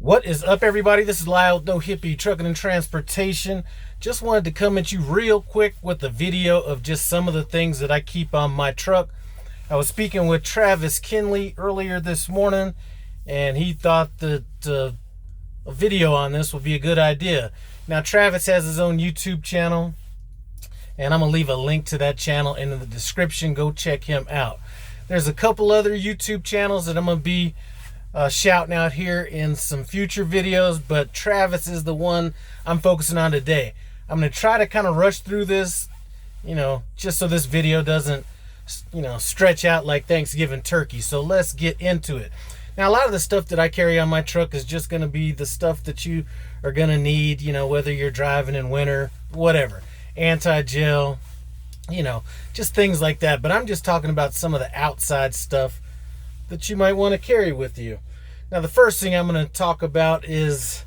What is up, everybody? This is Lyle, No Hippie Trucking and Transportation. Just wanted to come at you real quick with a video of just some of the things that I keep on my truck. I was speaking with Travis Kinley earlier this morning, and he thought that a video on this would be a good idea. Now, Travis has his own YouTube channel, and I'm going to leave a link to that channel in the description. Go check him out. There's a couple other YouTube channels that I'm going to be shouting out here in some future videos, but Travis is the one I'm focusing on today. I'm going to try to kind of rush through this, just so this video doesn't, stretch out like Thanksgiving turkey. So let's get into it. Now, a lot of the stuff that I carry on my truck is just going to be the stuff that you are going to need, whether you're driving in winter, whatever. Anti-gel, just things like that. But I'm just talking about some of the outside stuff that you might want to carry with you. Now, the first thing I'm going to talk about is,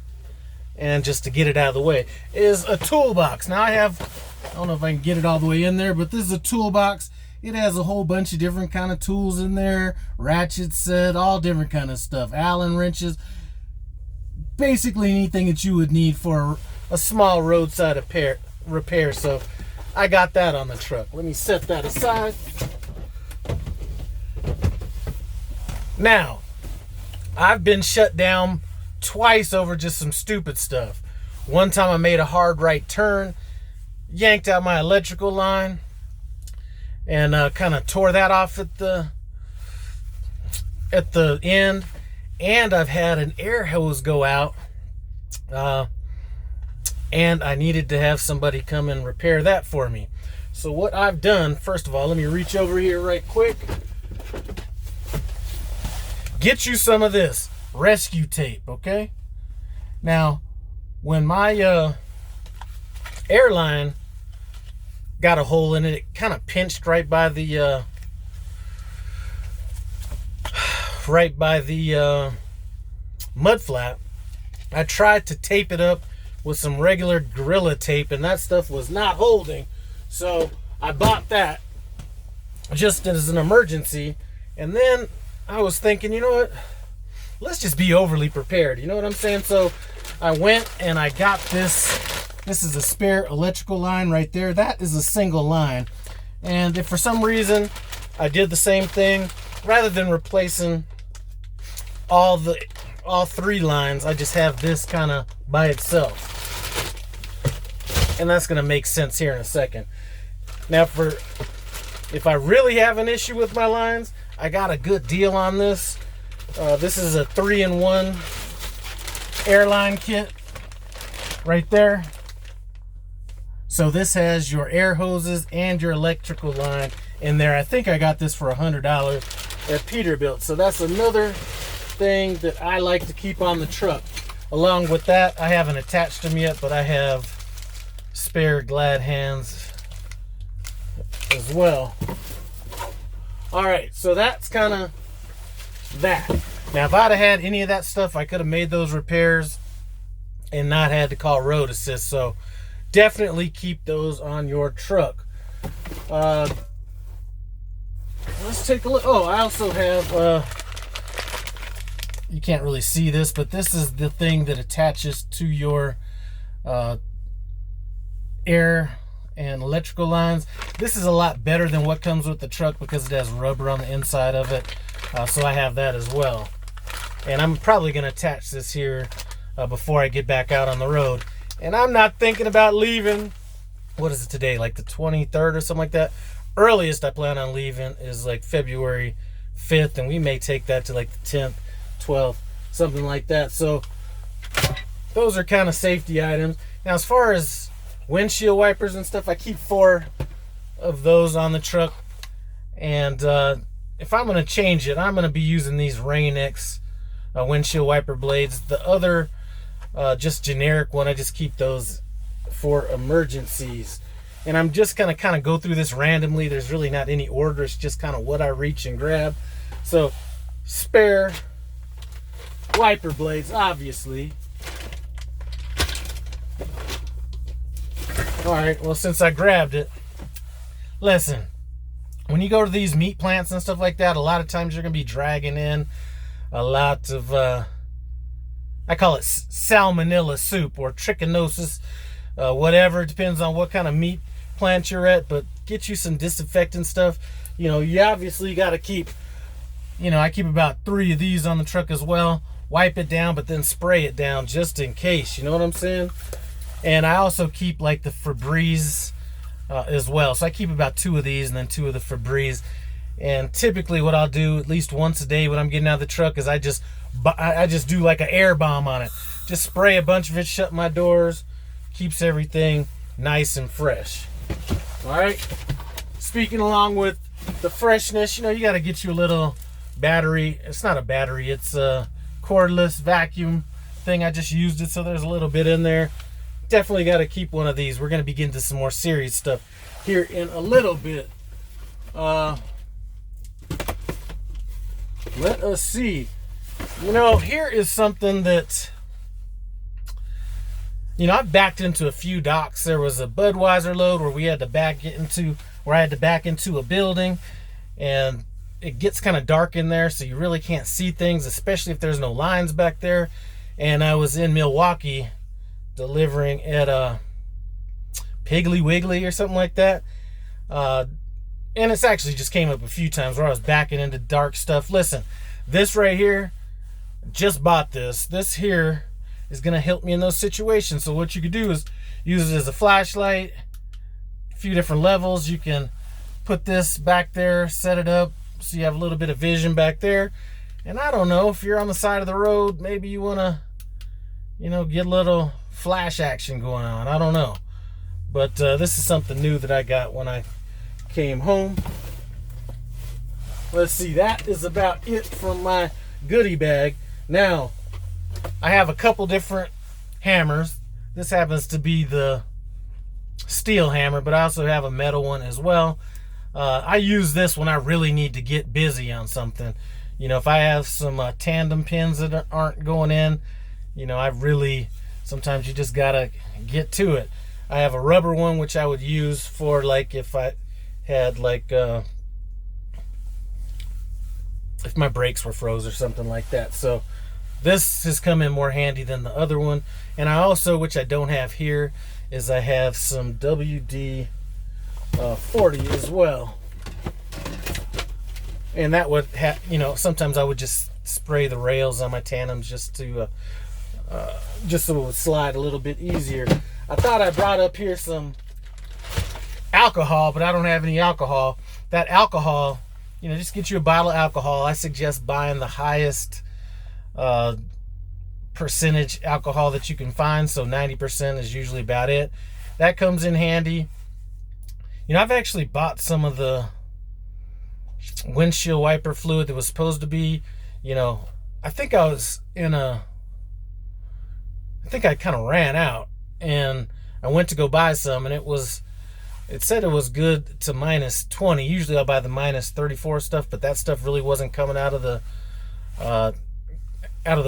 and just to get it out of the way, is a toolbox. Now, I don't know if I can get it all the way in there, but this is a toolbox. It has a whole bunch of different kind of tools in there, ratchet set, all different kind of stuff, Allen wrenches, basically anything that you would need for a small roadside repair. So I got that on the truck. Let me set that aside. Now, I've been shut down twice over just some stupid stuff. One time I made a hard right turn, yanked out my electrical line, and kind of tore that off at the end. And I've had an air hose go out, and I needed to have somebody come and repair that for me. So what I've done, first of all, let me reach over here right quick. Get you some of this rescue tape, okay? Now, when my airline got a hole in it, it kind of pinched right by the mud flap. I tried to tape it up with some regular Gorilla tape, and that stuff was not holding. So I bought that just as an emergency, and then I was thinking, you know what? Let's just be overly prepared. You know what I'm saying? So I went and I got this. This is a spare electrical line right there. That is a single line. And if for some reason I did the same thing, rather than replacing all three lines, I just have this kind of by itself. And that's going to make sense here in a second. Now, if I really have an issue with my lines, I got a good deal on this. This is a 3-in-1 airline kit right there. So this has your air hoses and your electrical line in there. I think I got this for $100 at Peterbilt. So that's another thing that I like to keep on the truck. Along with that, I haven't attached them yet, but I have spare Glad hands as well. All right, so that's kind of that. Now, if I'd have had any of that stuff, I could have made those repairs and not had to call road assist. So definitely keep those on your truck. Let's take a look. Oh, I also have, you can't really see this, but this is the thing that attaches to your air and electrical lines. This is a lot better than what comes with the truck because it has rubber on the inside of it. So I have that as well. And I'm probably going to attach this here before I get back out on the road. And I'm not thinking about leaving, what is it today, like the 23rd or something like that. Earliest I plan on leaving is like February 5th, and we may take that to like the 10th, 12th, something like that. So those are kind of safety items. Now, as far as windshield wipers and stuff, I keep 4 of those on the truck. And if I'm going to change it, I'm going to be using these Rain-X windshield wiper blades. The other just generic one, I just keep those for emergencies. And I'm just going to kind of go through this randomly. There's really not any order. It's just kind of what I reach and grab. So spare wiper blades, obviously. All right, well, since I grabbed it, listen, when you go to these meat plants and stuff like that, a lot of times you're going to be dragging in a lot of I call it salmonella soup or trichinosis, whatever. It depends on what kind of meat plant you're at, but get you some disinfectant stuff. You know, you obviously got to keep, you know, I keep about 3 of these on the truck as well. Wipe it down, but then spray it down just in case, you know what I'm saying? And I also keep like the Febreze as well. So I keep about 2 of these and then 2 of the Febreze. And typically what I'll do at least once a day when I'm getting out of the truck is I just do like an air bomb on it. Just spray a bunch of it, shut my doors, keeps everything nice and fresh. All right. Speaking along with the freshness, you know, you got to get you a little battery. It's not a battery, it's a cordless vacuum thing. I just used it, so there's a little bit in there. Definitely got to keep one of these. We're going to begin to some more serious stuff here in a little bit. Let us see. You know, here is something that, you know, I've backed into a few docks. There was a Budweiser load where I had to back into a building, and it gets kind of dark in there, so you really can't see things, especially if there's no lines back there. And I was in Milwaukee delivering at a Piggly Wiggly or something like that. And it's actually just came up a few times where I was backing into dark stuff. Listen, this right here, just bought this. This here is going to help me in those situations. So what you could do is use it as a flashlight, a few different levels. You can put this back there, set it up so you have a little bit of vision back there. And I don't know, if you're on the side of the road, maybe you want to, you know, get a little flash action going on. I don't know. But this is something new that I got when I came home. Let's see, that is about it from my goodie bag. Now, I have a couple different hammers. This happens to be the steel hammer, but I also have a metal one as well. I use this when I really need to get busy on something. You know, if I have some tandem pins that aren't going in, you know, sometimes you just gotta get to it. I have a rubber one which I would use for like if I had like if my brakes were froze or something like that. So this has come in more handy than the other one. And I also, which I don't have here, is I have some WD-40 as well. And that would have, you know, sometimes I would just spray the rails on my tandems just so it would slide a little bit easier. I thought I brought up here some alcohol, but I don't have any alcohol. That alcohol, you know, just get you a bottle of alcohol. I suggest buying the highest percentage alcohol that you can find. So 90% is usually about it. That comes in handy. You know, I've actually bought some of the windshield wiper fluid that was supposed to be, you know, I think I kind of ran out, and I went to go buy some, and it said it was good to -20. Usually I'll buy the -34 stuff, but that stuff really wasn't coming out of the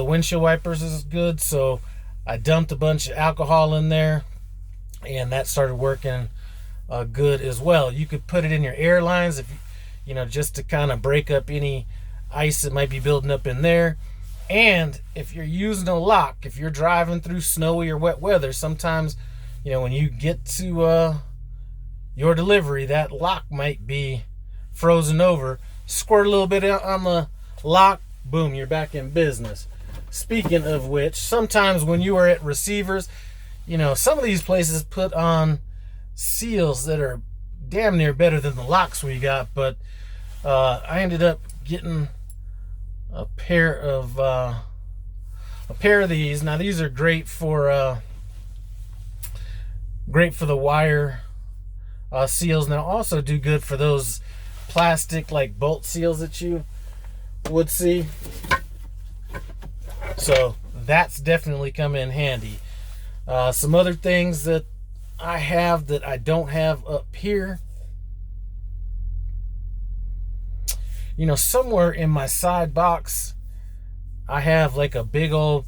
windshield wipers as good. So I dumped a bunch of alcohol in there, and that started working good as well. You could put it in your air lines, if you know, just to kind of break up any ice that might be building up in there. And if you're using a lock, if you're driving through snowy or wet weather, sometimes, you know, when you get to your delivery, that lock might be frozen over. Squirt a little bit on the lock, boom, you're back in business. Speaking of which, sometimes when you are at receivers, you know, some of these places put on seals that are damn near better than the locks we got, but I ended up getting a pair of these. Now these are great for the wire seals, and they'll also do good for those plastic like bolt seals that you would see. So that's definitely come in handy. Some other things that I have that I don't have up here. You know, somewhere in my side box, I have like a big old,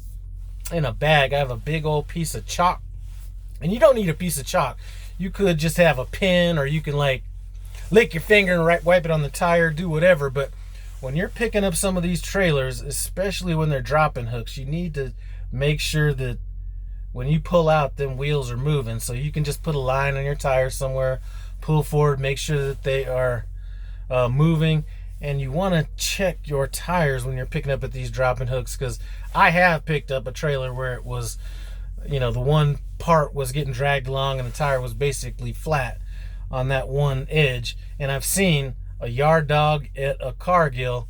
in a bag, I have a big old piece of chalk. And you don't need a piece of chalk. You could just have a pen, or you can like lick your finger and wipe it on the tire, do whatever. But when you're picking up some of these trailers, especially when they're dropping hooks, you need to make sure that when you pull out, them wheels are moving. So you can just put a line on your tire somewhere, pull forward, make sure that they are moving. And you want to check your tires when you're picking up at these dropping hooks, because I have picked up a trailer where it was, the one part was getting dragged along and the tire was basically flat on that one edge. And I've seen a yard dog at a Cargill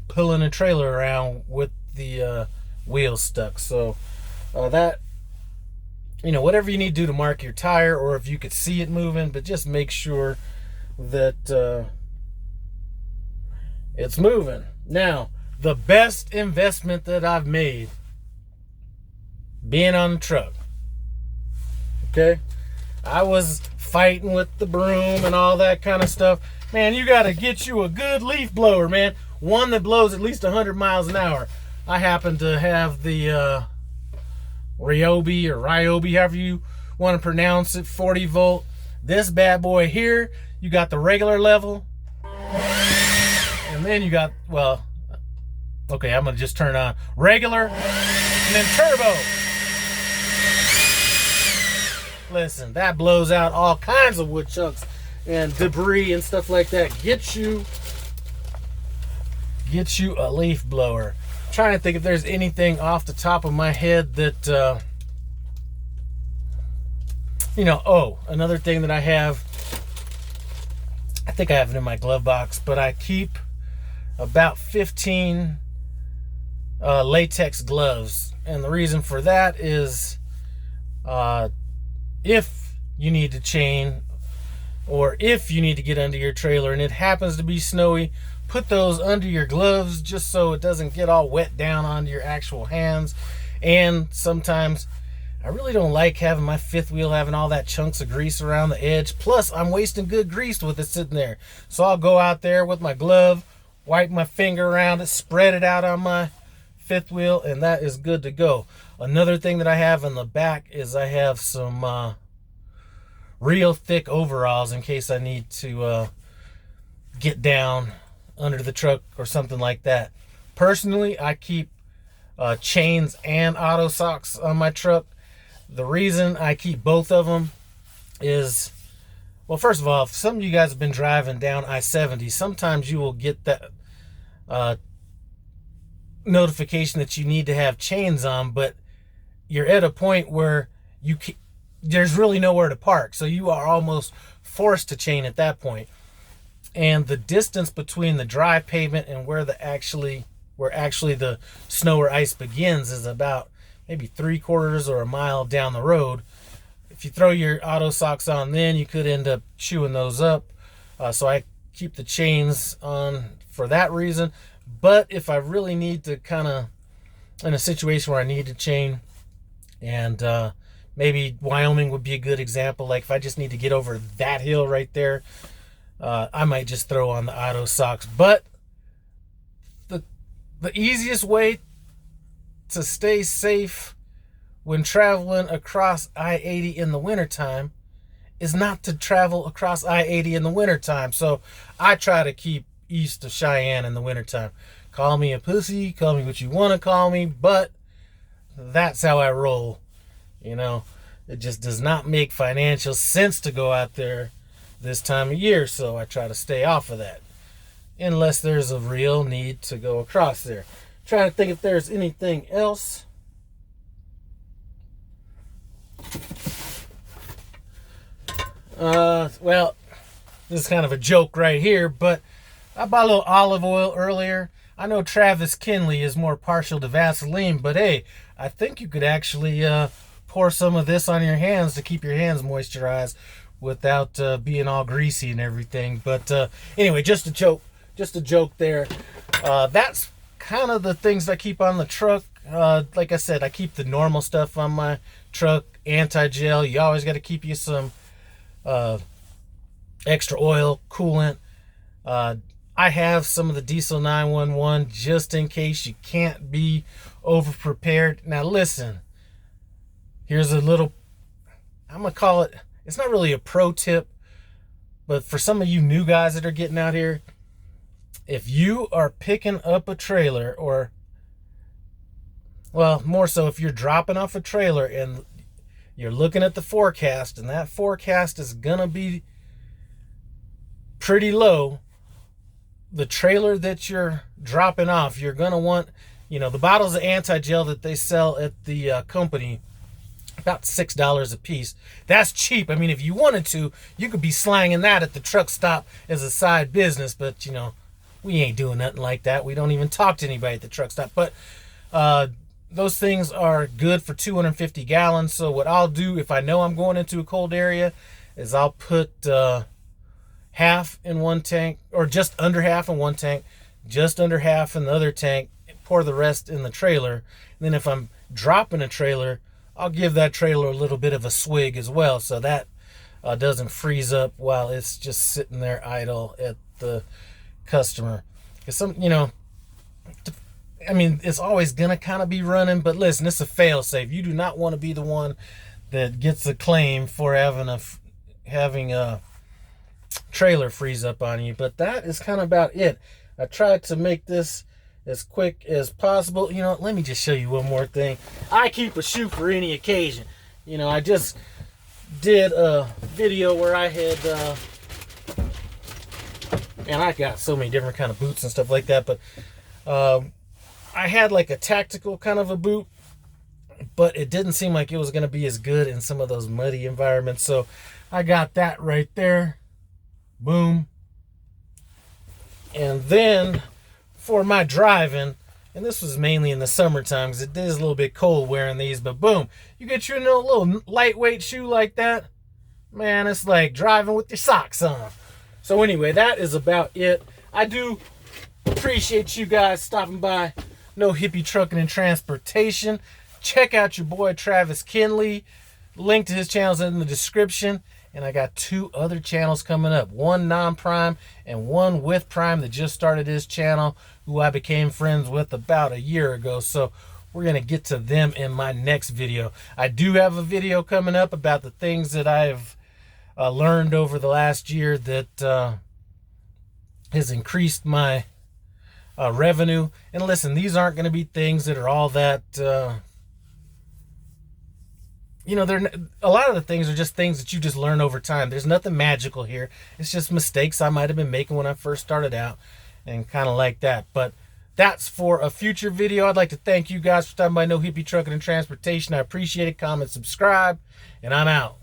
pulling a trailer around with the wheels stuck. So that, whatever you need to do to mark your tire, or if you could see it moving, but just make sure that it's moving. Now, the best investment that I've made being on the truck. Okay? I was fighting with the broom and all that kind of stuff. Man, you got to get you a good leaf blower, man. One that blows at least 100 miles an hour. I happen to have the Ryobi, or Ryobi, however you want to pronounce it, 40 volt. This bad boy here, you got the regular level. And then you got, okay, I'm going to just turn on regular and then turbo. Listen, that blows out all kinds of wood chunks and debris and stuff like that. Get you a leaf blower. I'm trying to think if there's anything off the top of my head that, another thing that I have, I think I have it in my glove box, but I keep about 15 latex gloves. And the reason for that is if you need to chain, or if you need to get under your trailer and it happens to be snowy, put those under your gloves just so it doesn't get all wet down onto your actual hands. And sometimes I really don't like having my fifth wheel having all that chunks of grease around the edge. Plus, I'm wasting good grease with it sitting there. So I'll go out there with my glove, wipe my finger around it, spread it out on my fifth wheel, and that is good to go. Another thing that I have in the back is I have some real thick overalls in case I need to get down under the truck or something like that. Personally, I keep chains and auto socks on my truck. The reason I keep both of them is, well, first of all, if some of you guys have been driving down I-70, sometimes you will get that notification that you need to have chains on, but you're at a point where there's really nowhere to park, so you are almost forced to chain at that point. And the distance between the dry pavement and where actually the snow or ice begins is about maybe 3/4 or a mile down the road. If you throw your auto socks on, then you could end up chewing those up. So I keep the chains on for that reason. But if I really need to in a situation where I need to chain, and maybe Wyoming would be a good example. Like if I just need to get over that hill right there, I might just throw on the auto socks. But the easiest way to stay safe when traveling across I-80 in the wintertime is not to travel across I-80 in the wintertime. So I try to keep east of Cheyenne in the wintertime. Call me a pussy, call me what you want to call me, but that's how I roll. It just does not make financial sense to go out there this time of year, so I try to stay off of that unless there's a real need to go across there. Trying to think if there's anything else. Well, this is kind of a joke right here, but I bought a little olive oil earlier. I know Travis Kinley is more partial to Vaseline, but hey, I think you could actually pour some of this on your hands to keep your hands moisturized without being all greasy and everything. But anyway, just a joke there. That's kind of the things I keep on the truck. Like I said, I keep the normal stuff on my truck. Anti-gel. You always got to keep you some extra oil, coolant. I have some of the Diesel 911 just in case you can't be over prepared. Now listen, here's a little, I'm gonna call it, it's not really a pro tip, but for some of you new guys that are getting out here, if you are picking up a trailer, or well, more so if you're dropping off a trailer and you're looking at the forecast, and that forecast is gonna be pretty low, the trailer that you're dropping off, you're gonna want, the bottles of anti-gel that they sell at the company, about $6 a piece. That's cheap. I mean, if you wanted to, you could be slanging that at the truck stop as a side business, but we ain't doing nothing like that. We don't even talk to anybody at the truck stop. But those things are good for 250 gallons. So what I'll do if I know I'm going into a cold area is I'll put half in one tank, or just under half in one tank, just under half in the other tank, pour the rest in the trailer. And then if I'm dropping a trailer, I'll give that trailer a little bit of a swig as well, so that doesn't freeze up while it's just sitting there idle at the customer. Because it's always gonna kind of be running, but listen, it's a fail-safe. You do not want to be the one that gets a claim for having a trailer freeze up on you. But that is kind of about it. I tried to make this as quick as possible. Let me just show you one more thing. I keep a shoe for any occasion. I just did a video where I had and I got so many different kind of boots and stuff like that, but I had like a tactical kind of a boot, but it didn't seem like it was going to be as good in some of those muddy environments, so I got that right there. Boom. And then for my driving, and this was mainly in the summertime because it is a little bit cold wearing these, but boom, you get your little lightweight shoe like that, man, it's like driving with your socks on. So anyway, that is about it. I do appreciate you guys stopping by No Hippie Trucking and Transportation. Check out your boy Travis Kinley. Link to his channel's in the description. And I got 2 other channels coming up. One non-Prime and one with Prime that just started his channel, who I became friends with about a year ago. So we're going to get to them in my next video. I do have a video coming up about the things that I've learned over the last year that has increased my revenue. And listen, these aren't going to be things that are all that... they're a lot of the things are just things that you just learn over time. There's nothing magical here. It's just mistakes I might have been making when I first started out and kind of like that. But that's for a future video. I'd like to thank you guys for stopping by No Hippie Trucking and Transportation. I appreciate it. Comment, subscribe, and I'm out.